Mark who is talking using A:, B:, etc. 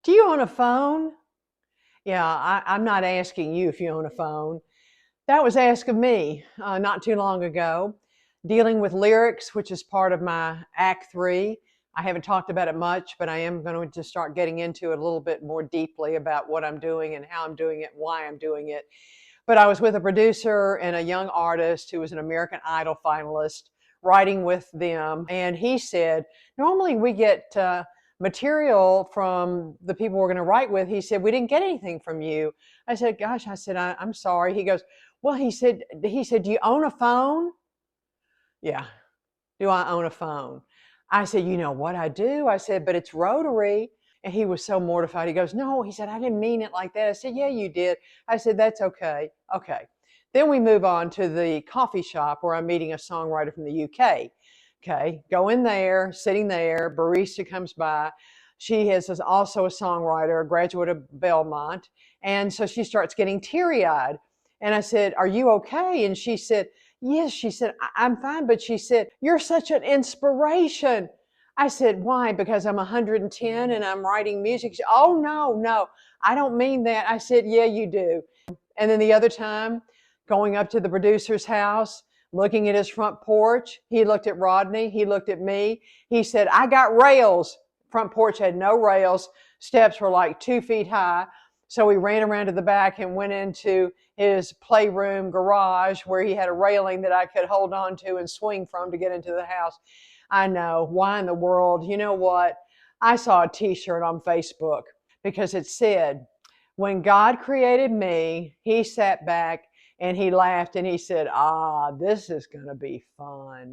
A: Do you own a phone? Yeah, I'm not asking you if you own a phone. That was asked of me not too long ago, dealing with lyrics, which is part of my Act 3. I haven't talked about it much, but I am going to start getting into it a little bit more deeply about what I'm doing and how I'm doing it, why I'm doing it. But I was with a producer and a young artist who was an American Idol finalist, writing with them. And he said, normally we get material from the people we're going to write with. He said, we didn't get anything from you. I said, gosh, I'm sorry. He goes, well, he said, do you own a phone? Yeah. Do I own a phone? I said, you know what I do? I said, but it's rotary. And he was so mortified. He goes, no, he said, I didn't mean it like that. I said, yeah, you did. I said, that's okay. Okay. Then we move on to the coffee shop where I'm meeting a songwriter from the UK. Okay. Go in there, sitting there, barista comes by. She is also a songwriter, a graduate of Belmont. And so she starts getting teary-eyed. And I said, are you okay? And she said, yes. She said, I'm fine. But she said, you're such an inspiration. I said, why? Because I'm 110 and I'm writing music. She said, oh, no, I don't mean that. I said, yeah, you do. And then the other time, going up to the producer's house, looking at his front porch, he looked at Rodney, he looked at me. He said, I got rails. Front porch had no rails. Steps were like 2 feet high. So we ran around to the back and went into his playroom garage where he had a railing that I could hold on to and swing from to get into the house. I know, why in the world? You know what? I saw a t-shirt on Facebook because it said, when God created me, he sat back and he laughed and he said, this is going to be fun.